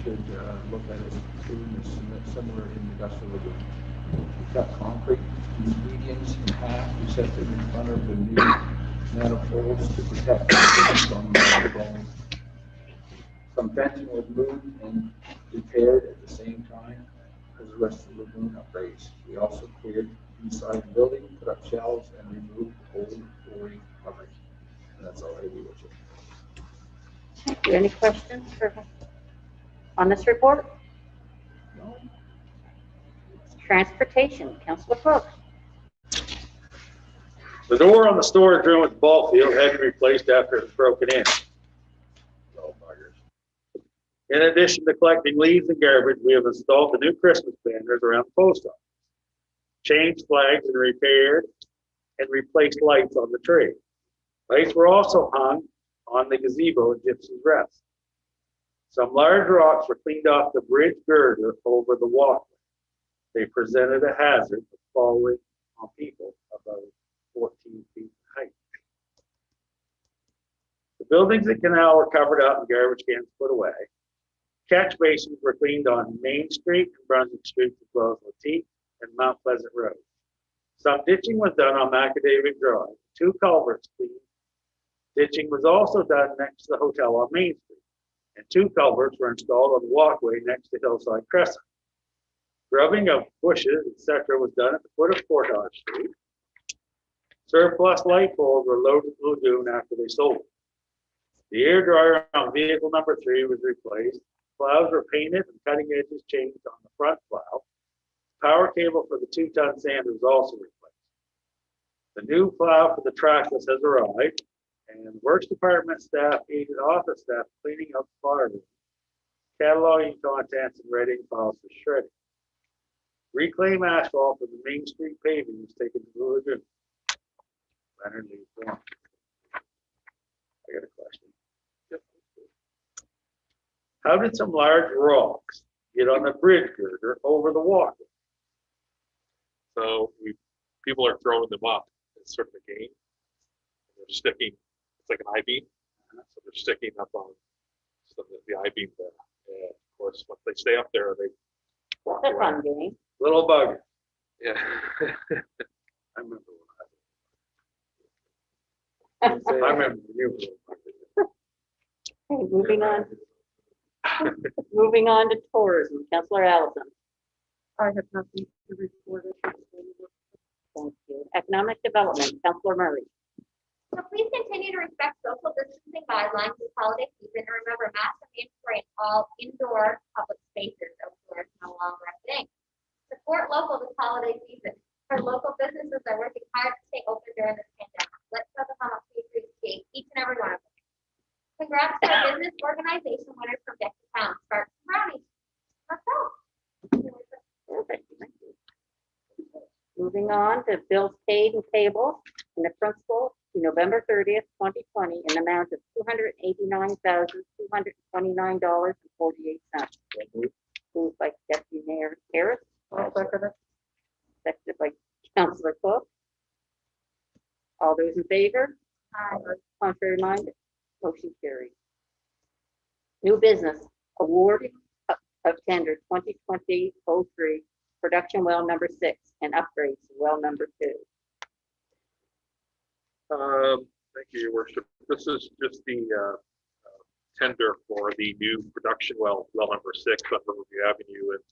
should look at it doing this similar in industrial lagoon. We cut concrete medians in half. We set them in front of the new manifolds to protect from blowing. Some fencing was moved and repaired at the same time as the rest of the lagoon upgrades. We also cleared inside the building, put up shelves, and removed old flooring covering. And that's all I do with it. Thank you. Any questions on this report? No? Transportation, Councilor Brooks. The door on the storage room at the ball field had to be replaced after it was broken in. Oh, buggers. In addition to collecting leaves and garbage, we have installed the new Christmas banners around the post office, changed flags and repaired and replaced lights on the tree. Lights were also hung on the gazebo at Gypsy's Rest. Some large rocks were cleaned off the bridge girder over the walkway. They presented a hazard of falling on people about 14 feet height. The buildings at Canal were covered up and garbage cans put away. Catch basins were cleaned on Main Street and Brunswick Street as well as Latique and Mount Pleasant Road. Some ditching was done on Macadavic Drive. 2 culverts cleaned. Ditching was also done next to the hotel on Main Street, and 2 culverts were installed on the walkway next to Hillside Crescent. Grubbing of bushes, etc., was done at the foot of Portage Street. Surplus light poles were loaded to the lagoon after they sold it. The air dryer on vehicle number 3 was replaced. Plows were painted and cutting edges changed on the front plow. Power cable for the 2-ton sander was also replaced. The new plow for the trackless has arrived, and works department staff aided office staff cleaning up the fire room, cataloging contents and readying files for shredding. Reclaim asphalt for the Main Street paving was taken to the lagoon. Leonard Lee Form. I got a question. How did some large rocks get on the bridge girder over the walkway? So people are throwing them up. It's sort of a game. They're sticking. It's like an I-beam. So they're sticking up on the I-beam there. And of course, once they stay up there, they walk That's a away. fun game. Little bugger. Yeah. I remember when I remember you. Okay, moving on. Moving on to tourism, Councilor Allison. I have nothing to report. Thank you. Economic development, Councilor Murray. So please continue to respect social distancing guidelines this holiday season, and remember masks are mandatory in all indoor public spaces. Outdoors no longer a thing. Support local this holiday season. Our local businesses are working hard to stay open during this pandemic. Let's show them how much we appreciate each and every one of them. Congrats to our business organization winners from Deck the Town, Sparks and Brownies. Let's go. Perfect, thank you. Moving on to bills paid and payable in the principal to November 30th, 2020, in the amount of $289,229.48. Moved by Deputy Mayor Harris. Seconded by Councilor Cook. All those in favor? Contrary minded? Motion carried. New business, awarding of tender 2020-03, production well number 6 and upgrades to well number 2. Thank you, Your Worship. This is just the tender for the new production well number 6 on Riverview Avenue, and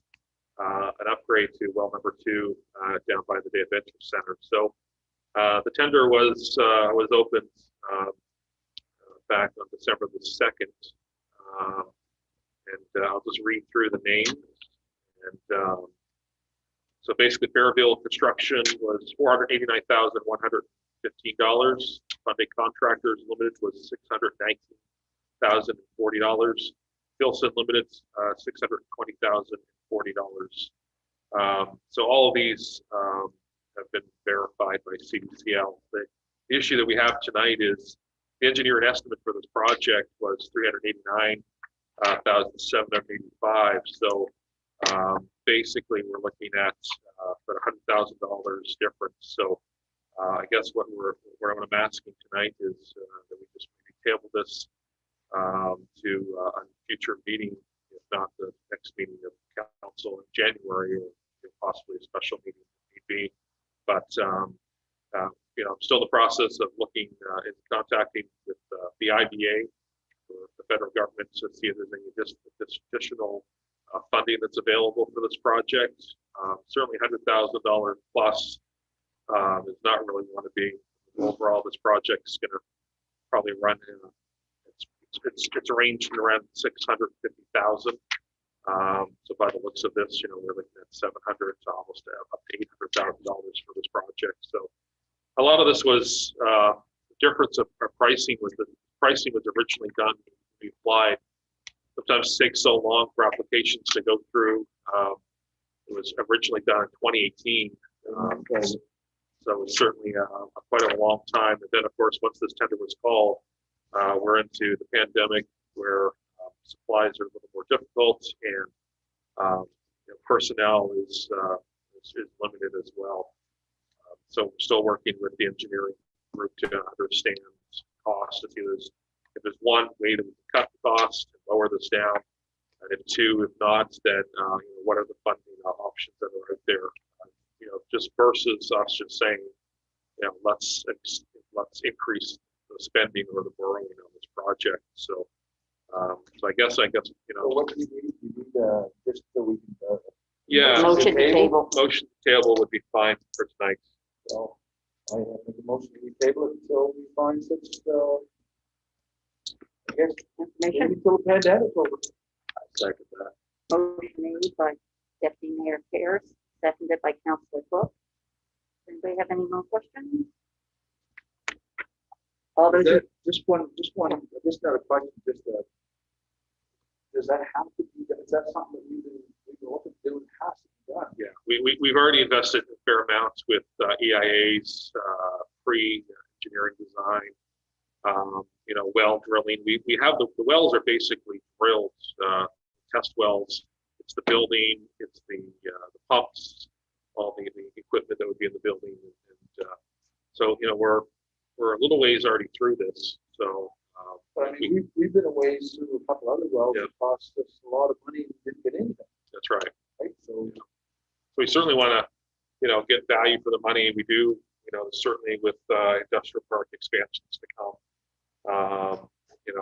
an upgrade to well number 2 down by the Day Adventure Center. So the tender was opened back on December the 2nd, and I'll just read through the names. And so basically, Fairville Construction was $489,115. Funding Contractors Limited was $619,040. Filson Limited, $620,040. So all of these have been verified by CDCL. The issue that we have tonight is the engineering estimate for this project was $389,785. So basically, we're looking at about $100,000 difference. So I guess what I'm asking tonight is that we just maybe table this to a future meeting, if not the next meeting of council in January, or possibly a special meeting if need be. But I'm still in the process of looking and contacting with the IBA, for the federal government, to see if there's any additional funding that's available for this project. Certainly $100,000 plus is not really want to be. Overall, this project is going to probably run in it's ranged around 650,000. So by the looks of this, we're looking at 700 to almost up to $800,000 for this project. So a lot of this was difference of pricing. The pricing was originally done. We applied. Sometimes it takes so long for applications to go through. It was originally done in 2018. So it was certainly quite a long time. And then, of course, once this tender was called, we're into the pandemic, where supplies are a little more difficult, and personnel is limited as well. So we're still working with the engineering group to understand cost, to see if there's one way that we can cut the cost and lower this down, and if two, if not, then what are the funding options that are out there? Just versus us just saying, let's increase the spending or the borrowing on this project. So, I guess So what do you need? You need, just so we can, yeah, Motion to table. motion table would be fine for tonight. so I make a motion to table it until we find such, I guess, maybe Information. until the pandemic's over. I second that. Motion made by Deputy Mayor Harris, seconded by Councilor Cook. Anybody have any more questions? All those, in- Just one, just not a question, does that have to be, is that something that we've been looking to do and has to be done? Yeah, we've already invested a fair amount with EIAs, pre-engineering design, well drilling. We have the wells are basically drilled, test wells. It's the building, it's the pumps, all the equipment that would be in the building, and so we're a little ways already through this. So, But I mean, we've been away through a couple other wells that cost us a lot of money and didn't get anything, that's right. right? So, We certainly want to, get value for the money. We do, certainly with industrial park expansions to come.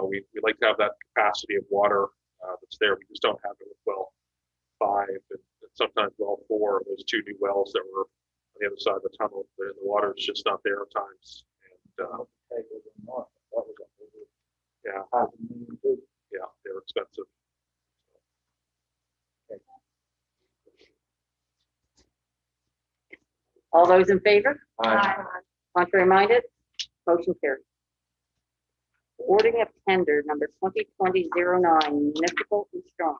We like to have that capacity of water that's there. We just don't have it with well 5 and sometimes well 4. Those 2 new wells that were on the other side of the tunnel. The water is just not there at times. And that was over yeah, $500,000 too. yeah, they're expensive. all those in favor? Aye. Contrary minded? Motion carried. Awarding of tender number 2020-09 municipal insurance.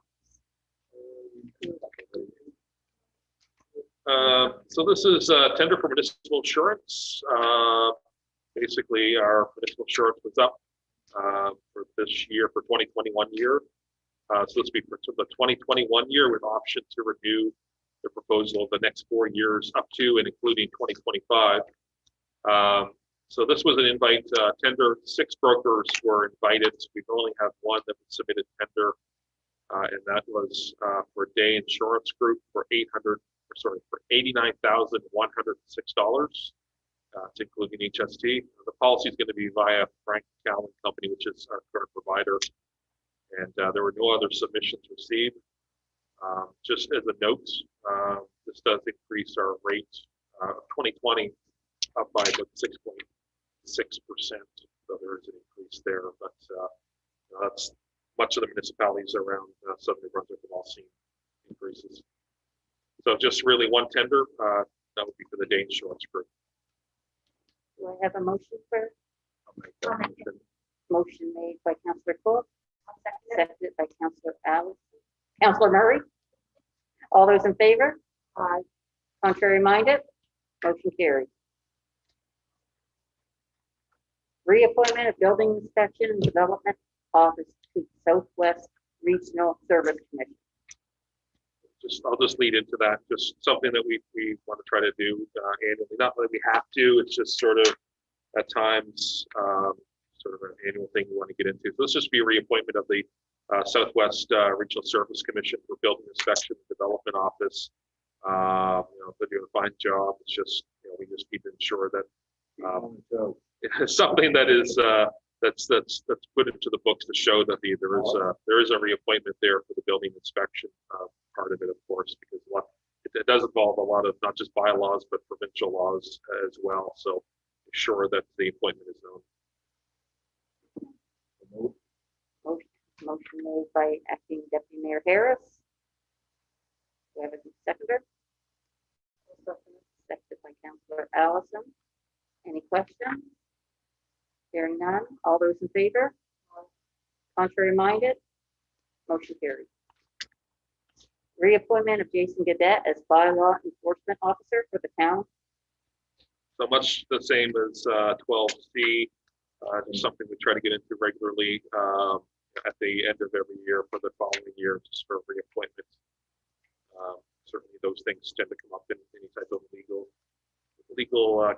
So this is a tender for municipal insurance. Basically, our municipal insurance was up for this year, for 2021 year. So this will be for the 2021 year with option to renew the proposal of the next 4 years up to and including 2025. So this was an invite tender. 6 brokers were invited. We've only had one that submitted tender, and that was for Day Insurance Group for $89,106. It's including HST. The policy is going to be via Frank Cowan Company, which is our current provider. And there were no other submissions received. Just as a note, this does increase our rate of 2020 up by about 6.6%. So there is an increase there, but that's much of the municipalities around Southern New Brunswick have all seen increases. So just really one tender, that would be for the Day Insurance Group. Do I have a motion for? I'll make that motion. Motion made by Councilor Cook, I'll second it. seconded by Councilor Allison. Councilor Murray? All those in favor? Aye. Contrary minded? Motion carried. Reappointment of Building Inspection and Development Office to Southwest Regional Service Commission. I'll just lead into that. Just something that we want to try to do annually. Not that we have to. It's just sort of at times sort of an annual thing we want to get into. So let's just be a reappointment of the Southwest Regional Service Commission for Building Inspection and Development Office. They're doing a fine job. It's just, we just need to ensure that So, something that is that's put into the books to show that there is a reappointment there for the building inspection part of it, of course, because it does involve a lot of not just bylaws but provincial laws as well. So ensure that the appointment is known. Motion made by Acting Deputy Mayor Harris. Do I have a seconder? Seconded by Councillor Allison. Any questions? Hearing none. All those in favor? Contrary minded? Motion carried. Reappointment of Jason Gadet as bylaw enforcement officer for the town. So much the same as 12C, just something we try to get into regularly at the end of every year for the following year, just for reappointment. Certainly those things tend to come up in any type of legal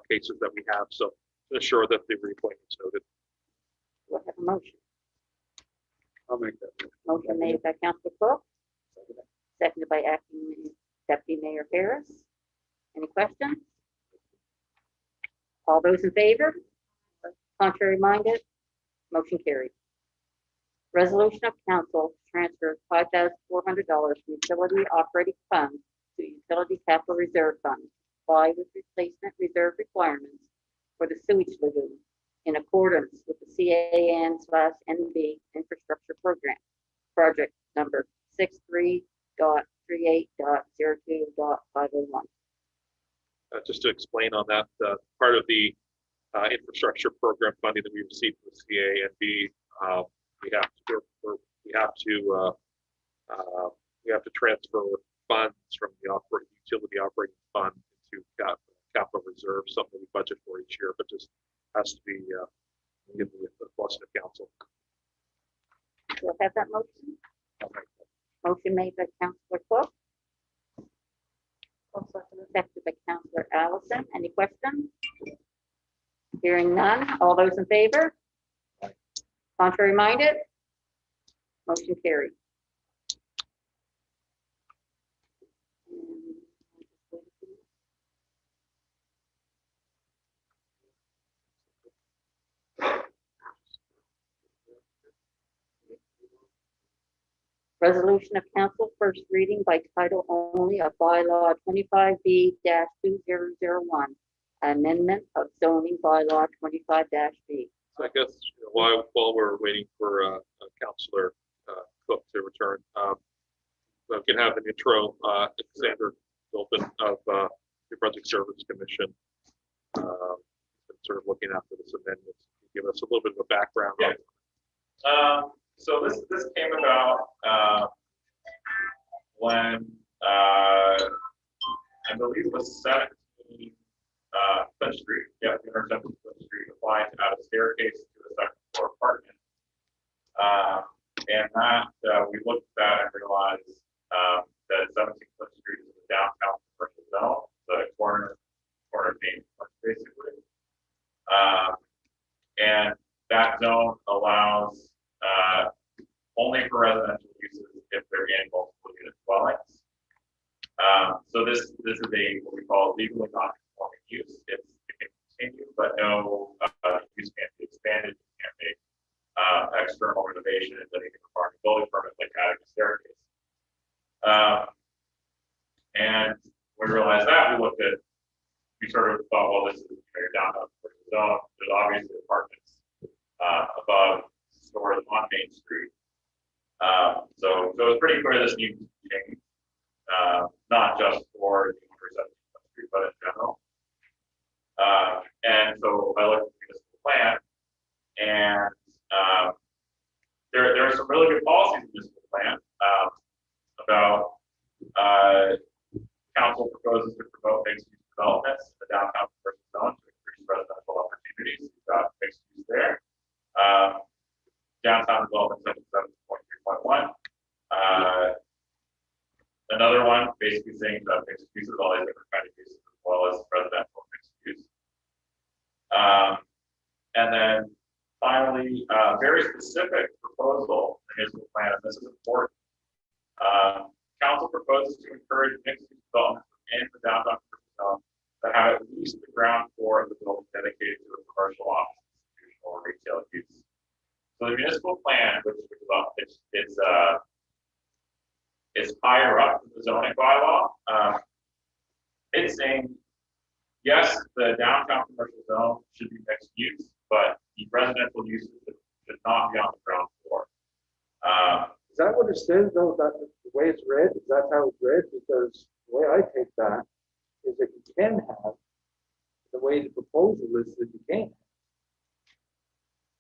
cases that we have. So to ensure that the reappointment is noted. Do I have a motion? I'll make that. Motion made by Councillor Cook, seconded by Acting Deputy Mayor Harris. Any questions? All those in favor? Contrary minded? Motion carried. Resolution of council to transfer $5,400 from utility operating fund to utility capital reserve fund to comply with replacement reserve requirements for the sewage lagoon in accordance with the CAN/NB infrastructure program, project number 63.38.02.501. Just to explain on that, part of the infrastructure program funding that we received from the CANB, we have to transfer funds from the utility operating fund to capital reserve, something we budget for each year, but just has to be given with the blessing of council. Do I have that motion? Motion made by Councillor Cook, seconded by Councillor Allison. Any questions? Hearing none. All those in favor? Contrary minded? Motion carried. Resolution of council, first reading by title only of bylaw 25B-2001, amendment of zoning bylaw 25-B. So I guess while we're waiting for Councillor Cook to return, we can have an intro. Alexander Dolphin of New Brunswick Service Commission, sort of looking after this amendment. Give us a little bit of a background. Yeah. So this came about when I believe it was 17 Fifth Street, yeah, 17 Fifth Street applied to add a staircase to the second floor apartment. And that we looked at that and realized that 17 Fifth Street is a downtown commercial zone, the corner main, basically. And that zone allows only for residential uses if they're in multiple unit dwellings. So this is what we call legally non-conforming use. It can continue, but no use can't be expanded. You can't make external renovation and then you can require a building permit like adding a staircase. And we realized that we sort of thought, well, this is your downtown commercial zone. There's obviously apartments above stores on Main Street. So it was pretty clear this needs to change, not just for the 17th Street, but in general. And so I looked at the municipal plan, and there are some really good policies in the municipal plan about council proposes to promote mixed-use developments in the downtown commercial zone to increase residential opportunities. We've got mixed use there. Downtown development section 7.3.1. Another one basically saying that mixed uses, all these different kind of uses, as well as residential mixed use. And then finally, very specific proposal in the municipal plan, and use of the ground floor of the building dedicated to a commercial office, institutional or retail use. So the municipal plan, which is up, it's higher up in the zoning bylaw. It's saying, yes, the downtown commercial zone should be mixed use, but the residential uses should not be on the ground floor. Is that what it says though, that the way it's read, is that how it's read? Because the way I take that is that you can have, the way the proposal is that you can't.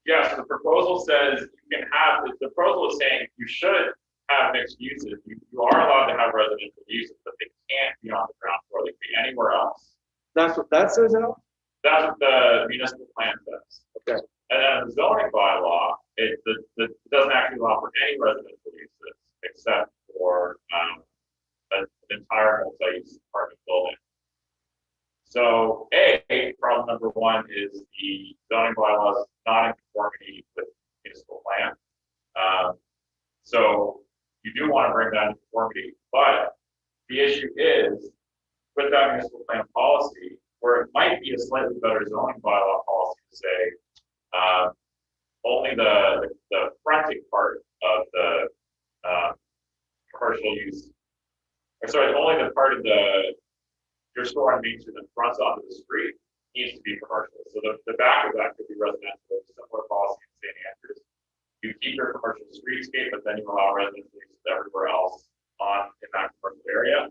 Yeah, so the proposal says you can have, the proposal is saying you should have mixed uses. You are allowed to have residential uses, but they can't be on the ground floor. They can be anywhere else. That's what that says, Al? That's what the municipal plan says. Okay. And then the zoning bylaw, it doesn't actually allow for any residential uses except for an entire multi-use apartment building. So problem number one is the zoning bylaw is not in conformity with municipal plan. So you do want to bring that in conformity, but the issue is with that municipal plan policy, where it might be a slightly better zoning bylaw policy to say only the fronting part of the commercial use, or sorry, only the part of your store on Main Street that fronts onto the street needs to be commercial. So the back of that could be residential, similar policy in St. Andrews. You keep your commercial streetscape, but then you allow residential uses everywhere else in that commercial area.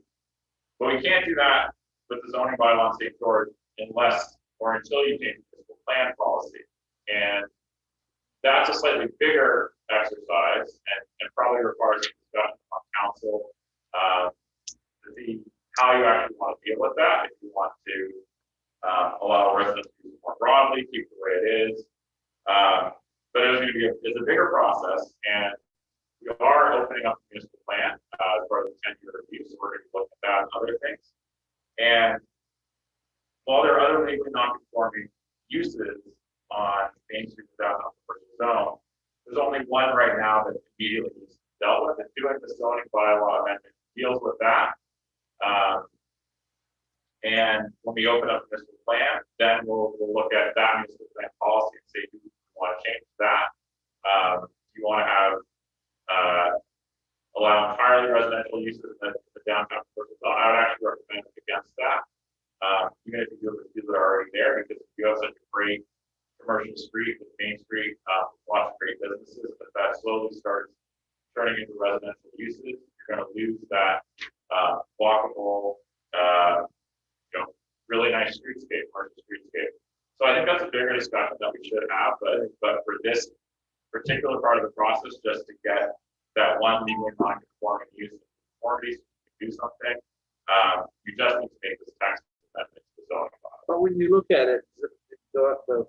But we can't do that with the zoning bylaw in St. George unless or until you change the municipal plan policy. And that's a slightly bigger exercise and probably requires a discussion on council to see how you actually want to deal with that. If you want to allow residents to use it more broadly, keep it the way it is. But it's going to be it's a bigger process, and we are opening up the municipal plan as part of the 10-year review, so we're going to look at that and other things. And while there are other legally non-conforming uses on Main Street without a commercial zone, there's only one right now that immediately needs to be dealt with, and doing the zoning bylaw amendment deals with that. And when we open up the municipal plan, then we'll look at that municipal plan policy and say, do you want to change that? Do you want to have allow entirely residential uses in the downtown commercial zone? I would actually recommend against that. Even if you do the that are already there, because if you have such a great commercial street with Main Street, lots of great businesses, but that slowly starts turning into residential uses, you're going to lose that walkable, really nice streetscape, commercial streetscape. So I think that's a bigger discussion that we should have, but for this particular part of the process, just to get that one legally non-conforming use in conformity, so you can do something, you just need to make this text amendment to the zoning bylaw. But when you look at it, the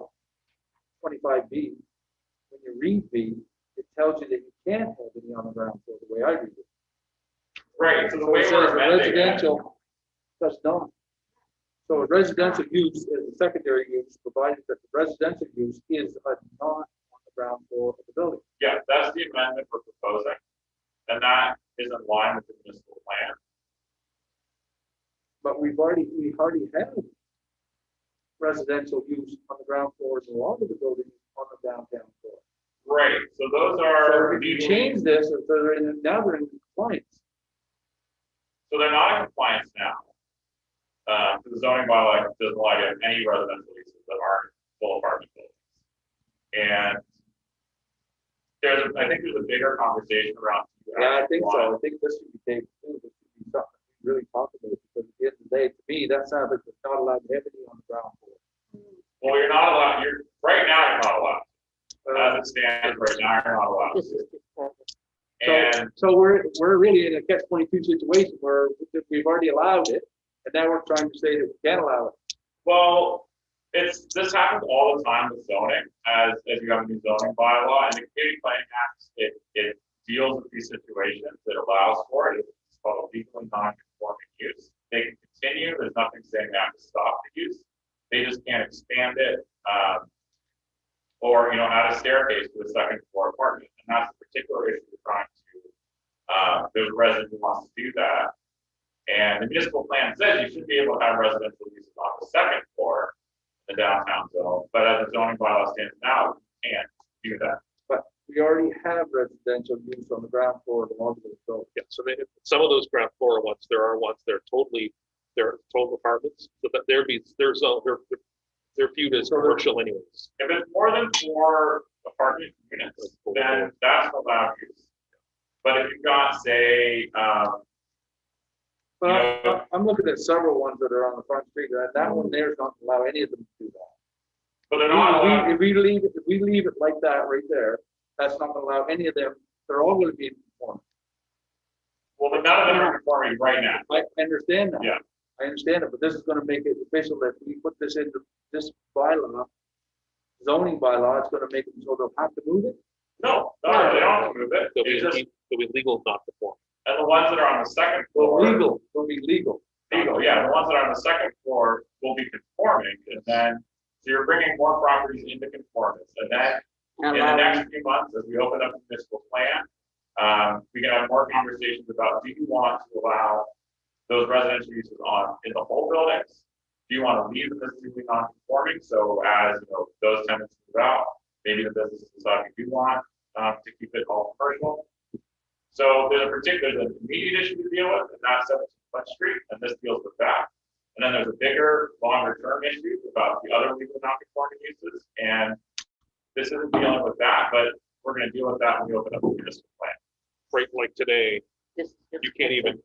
25B, when you read B, it tells you that you can't have any on the ground floor, the way I read it. Right, so the way It we're says amending it, residential does not. So a residential use is a secondary use, provided that the residential use is not on the ground floor of the building. yeah, that's the amendment we're proposing, and that is in line with the municipal plan. But we already have residential use on the ground floors of a lot of the buildings on the downtown floor. Right, so those So are if you legally- change this, if they're now they're in compliance. So they're not in compliance now. The zoning bylaw doesn't allow you to have any residential uses that aren't full apartment buildings. And I think there's a bigger conversation around. Yeah, I think so. I think this should be taken too. This should be something we really talk about, because at the end of the day, to me, that sounds like it's not allowed to have any on the ground floor. Well, you're not allowed, right now, you're not allowed. As it stands right now, you're not allowed. And So we're really in a catch-22 situation where we've already allowed it, and now we're trying to say that we can't allow it. well, this happens all the time with zoning, as you have a new zoning bylaw, and the Community Planning Act, it deals with these situations, it allows for it, it's called a legally non-conforming use. They can continue, there's nothing saying they have to stop the use, they just can't expand it, or, add a staircase to a second floor apartment, and that's the particular issue we're trying to, there's a resident who wants to do that. And the municipal plan says you should be able to have residential uses on the second floor the downtown zone, but as the zoning bylaw stands now, you can't do that. But we already have residential use on the ground floor of the multiple buildings. Yeah, so they, some of those ground floor ones, there are ones that are totally, they're total apartments, so that they're viewed as commercial anyways. If it's more than 4 apartment units, then that's allowed use. But if you've got, say, But I'm looking at several ones that are on the front street, and that one there is not gonna allow any of them to do that. but they're not allowed, If we leave it like that right there, that's not gonna allow any of them, they're all gonna be in conformity. well, but none of them are conforming right now. I understand that. Yeah. I understand it, but this is gonna make it official that we put this into this bylaw, zoning bylaw, it's gonna make them so they'll have to move it. No, they don't have to move it. They'll be, It's just, they'll be legal non-conforming. and the ones that are on the second Well, floor. legal, will be legal. Legal, yeah, the ones that are on the second floor will be conforming, and then, so you're bringing more properties into conformance, and then in the next few months, as we open up the municipal plan, we can have more conversations about, do you want to allow those residential uses on, in the whole buildings? Do you want to leave the business being non-conforming, so as, those tenants move out, maybe the businesses decide we do want, to keep it all commercial? So there's an immediate issue to deal with, and that's 17th Front Street, and this deals with that. And then there's a bigger, longer term issue about the other legal non-conforming uses, and this isn't dealing with that, but we're gonna deal with that when we open up the municipal plan. Right, like today, Just- you can't even,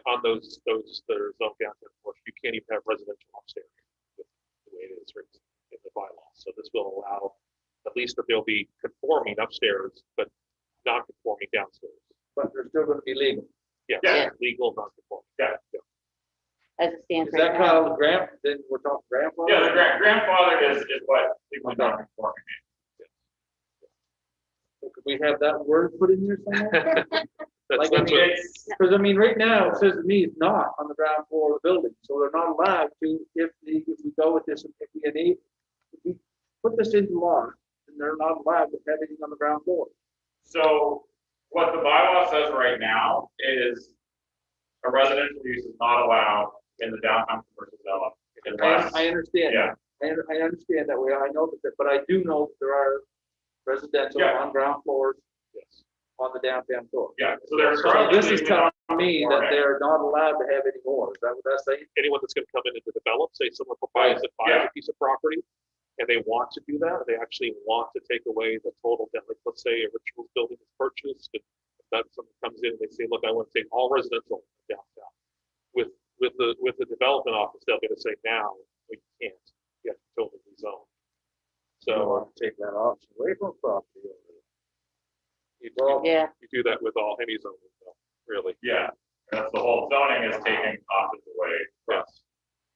on those that are zone downtown, you can't even have residential upstairs. The way it is written in the bylaw, so this will allow, at least that they'll be conforming upstairs, but non-conforming downstairs. But they're still gonna be legal. Yes, Yeah. legal non-conforming. As it stands Is right that now. kind of then we're talking grandfather? Yeah, the grandfather is what legally non-conforming means. So could we have that word put in there somewhere? That's, Like, that's what, It's, Because I mean, right now, it says to me, it's not on the ground floor of the building, so they're not allowed to, if we go with this, if we put this into law, then they're not allowed to have anything on the ground floor. so what the bylaw says right now is a residential use is not allowed in the downtown commercial zone unless, I understand, yeah. I understand that way, I know that, but I do know that there are residential Yeah. on ground floors yes. on the downtown floor. Yeah, so there's So currently. this is telling me that Right. they're not allowed to have any more, is that what that's saying? Anyone that's gonna come in and to develop, say someone provides that buys Yeah. a piece of property, and they want to do that, they actually want to take away the total debt, like, let's say a rituals building is purchased, and that someone comes in and they say, look, I want to take all residential downtown. With the development office, they're gonna say, now, we can't, you have to totally rezone. You So want to take that option away from property owner. you, Well, Yeah, you do that with all, any zoning, really. Yeah, that's the whole zoning is taking options away from Yes.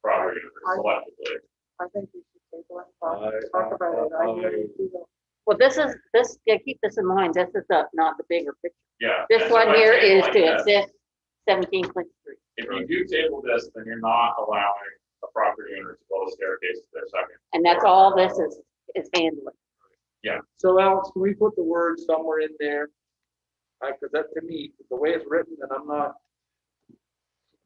property owners selectively. I think we should take one, talk about it. I really do. well, keep this in mind, this is not the bigger picture. Yeah. This and so one by here is tabling to this, assist 17 Clinton Street. If you do table this, then you're not allowing a property owner to build a staircase to their second. And that's all this is handling. So Alex, can we put the word somewhere in there? Because that to me, the way it's written, and I'm not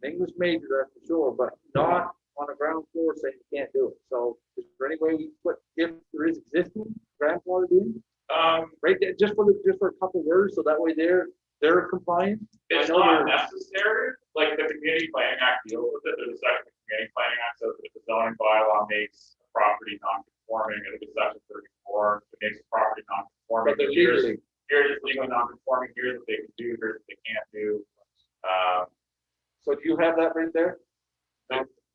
an English major, that's for sure, but not on a ground floor saying you can't do it. So is there any way we put, if there is existing grandfathered in, right there, just for a couple words, so that way they're compliant? It's I know not they're- necessary, like the Community Planning Act deals with it, there's a section of the Community Planning Act, so if the zoning bylaw makes a property non-conforming, and it's section 34, it makes a property non-conforming. But they're here's- legally, Here's it's legally non-conforming, here's what they can do, here's what they can't do. so do you have that right there?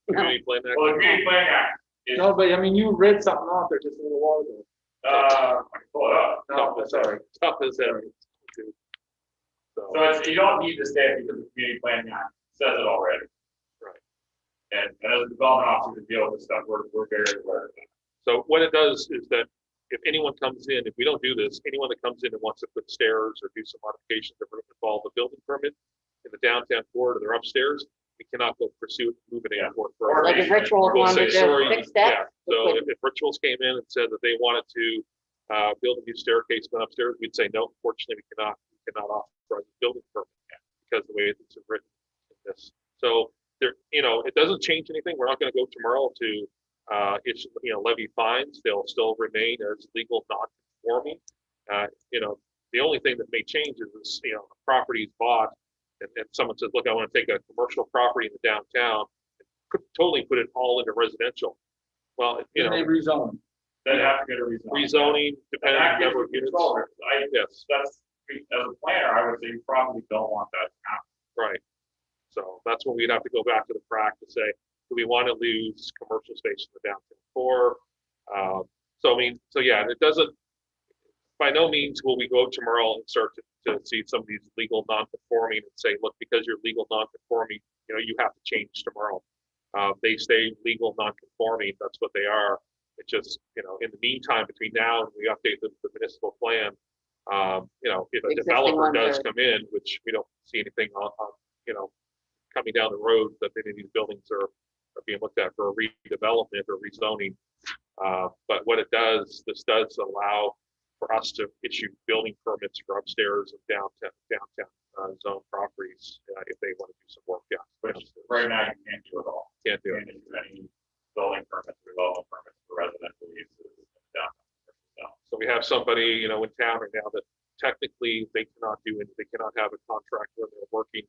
Community plan act. Well, the Community Planning Act is, No, but I mean, you read something off there just a little while ago. I can pull it up. No, sorry. Tough as ever. So, So it's, you don't need to say it because the Community Planning Act says it already. Right. And as a development officer to deal with this stuff, we're very aware of that. so what it does is that if anyone comes in, if we don't do this, anyone that comes in and wants to put stairs or do some modifications that would involve a building permit in the downtown floor or their upstairs, we cannot go pursue moving Yeah. in for. Or Like if basement. Rituals We'll wanted say, to sorry, fix that. yeah, so if Rituals came in and said that they wanted to build a new staircase going upstairs, we'd say, no, unfortunately, we cannot authorize a building permit yet because the way it's written in this. So there, it doesn't change anything. We're not gonna go tomorrow to it's, levy fines, they'll still remain as legal non-conforming. The only thing that may change is, the property is bought and someone says, look, I want to take a commercial property in the downtown, could totally put it all into residential. Well, Then they rezone. Then have to get a rezoning. rezoning, And depending that on gives number of you units. control. Yes. That's, as a planner, I would say you probably don't want that to happen. Right. So that's when we'd have to go back to the prac to say, do we want to lose commercial space in the downtown core? So yeah, it doesn't, by no means will we go tomorrow and start to see some of these legal non-conforming and say, look, because you're legal non-conforming, you have to change tomorrow. They stay legal non-conforming, that's what they are. It's just, in the meantime, between now and we update the municipal plan, if a Existing developer ones does are- come in, which we don't see anything on coming down the road that any of these buildings are being looked at for a redevelopment or rezoning. But what it does, this does allow for us to issue building permits for upstairs and downtown zone properties if they want to do some work down. Which right now you can't do it all. Can't do You it. can't issue any building permits, development permits for residential uses in the downtown. So we have somebody, in town right now that technically they cannot have a contract where they're working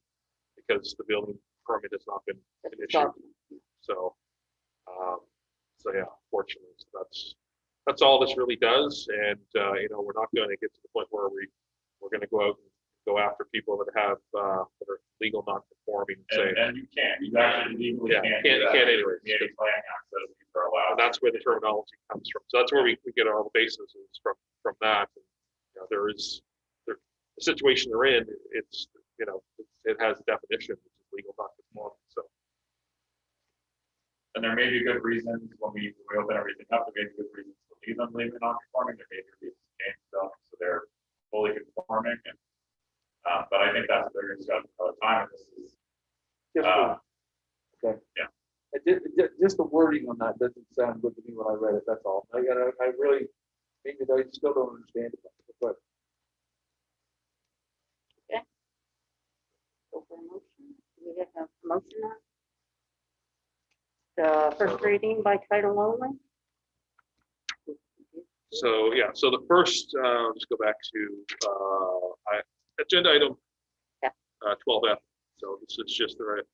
because the building permit has not been issued. So yeah, fortunately, so that's all this really does. And, we're not going to get to the point where we're going to go out and go after people that have, that are legal non-conforming and say, And you can't, you actually legally Yeah, can't. can't- do that. can't anyways. Community planning access, these are allowed. and that's where the terminology comes from. So that's where we get all the basis is from that. And, the situation they're in, it has a definition, which is legal non-conforming. So, And there may be good reasons when we open everything up, there may be good reasons to leave them legally non-conforming, there may be reasons to change them, so they're fully conforming. And, but I think that's what they're going to discuss all the time, and this is, Just okay. Yeah. Just the wording on that doesn't sound good to me when I read it, that's all. I really, maybe I still don't understand it, but Go for a motion. Do we have a motion on? The first reading by title only? So the first, let's go back to agenda item Yeah. 12F. So this is just the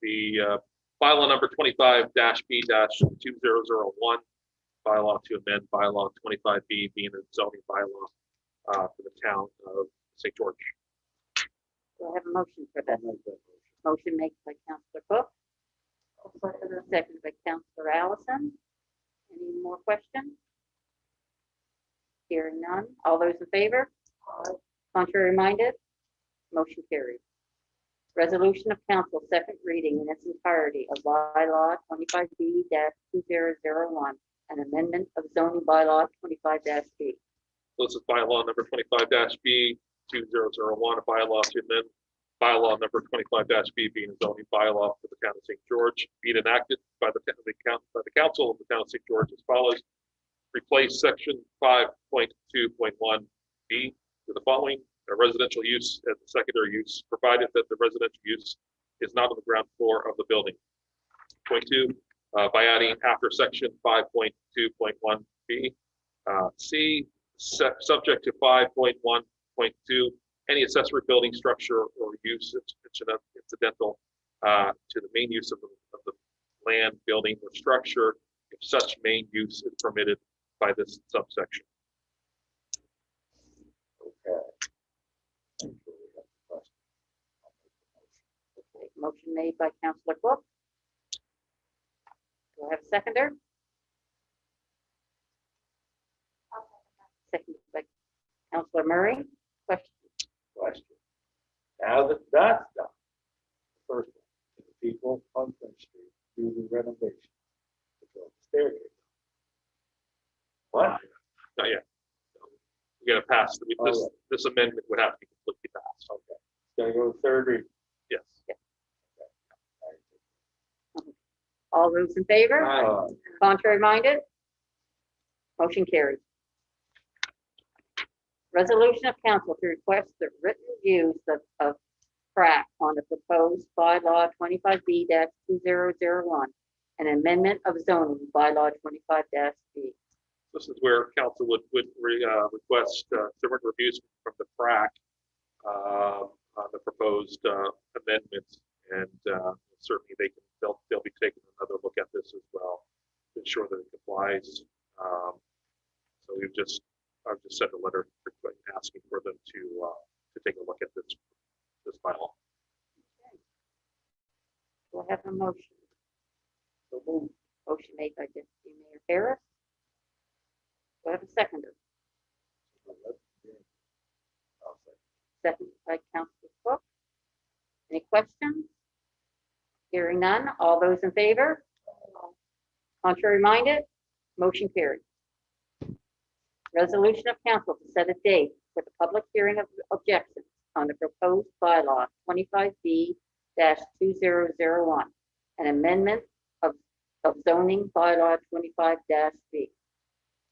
bylaw number 25-B-2001, bylaw to amend bylaw 25B being a zoning bylaw for the town of St. George. Do I have a motion for that? Motion made by Councilor Cook, seconded by Councilor Allison. Any more questions? Hearing none. All those in favor? Contrary minded? Motion carried. Resolution of council, second reading in its entirety of bylaw 25B-2001, an amendment of zoning bylaw 25-B. This is bylaw number 25-B-2001, a bylaw to amend bylaw number 25-B being a zoning bylaw for the town of St. George, being enacted by the council of the town of St. George as follows. Replace section 5.2.1B with the following: a residential use as a secondary use, provided that the residential use is not on the ground floor of the building. Point 2, by adding after section 5.2.1B, C, subject to 5.1.2, any accessory building structure or use incidental to the main use of the land, building, or structure, if such main use is permitted by this subsection. okay. Motion made by Councilor Cook. Do I have a seconder? Seconded by Councilor Murray. Question. Now that that's done, the first one, the people on Front Street do the renovation to build the staircase. What? Not yet. We gotta pass, this amendment would have to be completely passed. Okay. Gotta go to third reading. Yes. All those in favor? Contrary minded? Motion carried. Resolution of council to request the written views of PrAC on the proposed bylaw 25B-2001 an amendment of zoning bylaw 25-B. This is where council would request different reviews from the PRAC on the proposed amendments, and certainly they'll be taking another look at this as well to ensure that it complies. So I've just sent a letter asking for them to take a look at this bylaw. Do I have a motion? Motion made by Deputy Mayor Harris. Do I have a seconder? Seconded by Councilor Cook. Any questions? Hearing none. All those in favor? Contrary minded? Motion carried. Resolution of council to set a date for the public hearing of objections on the proposed bylaw 25B-2001, an amendment of zoning bylaw 25-B.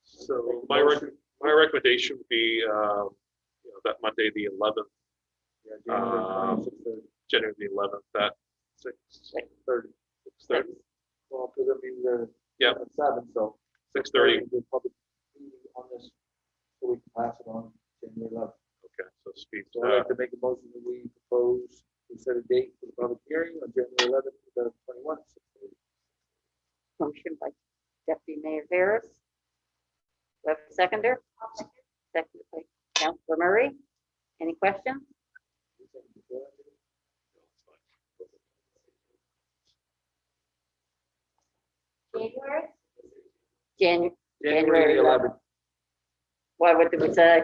So my recommendation would be, that Monday, the 11th, January the 11th, at 6:30. 6:30. Well, because I mean, Yeah. at 7, so. 6:30. The public meeting on this, so we can pass it on January 11th. Okay, so Steve, So I'd like to make a motion that we propose to set a date for the public hearing on January 11th, 2021. Motion by Deputy Mayor Harris. Do I have a seconder? Seconded by Councilor Murray. Any questions? January? January 11th. What did we say?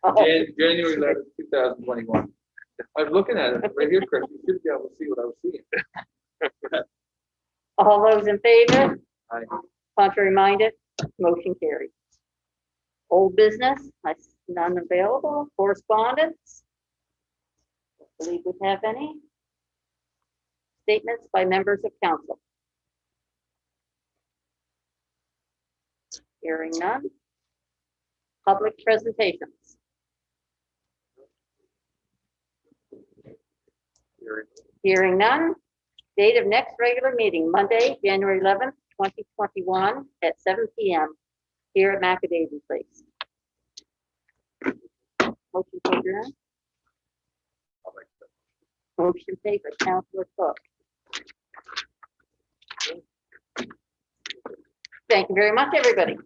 Oh, January 11th, 2021. I was looking at it right here, Chris. You should be able to see what I was seeing. all those in favor? Aye. Contrary minded? Motion carried. Old business, I see none available. Correspondence? Don't believe we have any. Statements by members of council. Hearing none. Public presentations. Hearing none. Date of next regular meeting, Monday, January 11th, 2021 at 7 p.m. here at Macadamia Place. Motion to adjourn. Motion made by Councilor Cook. Thank you very much, everybody.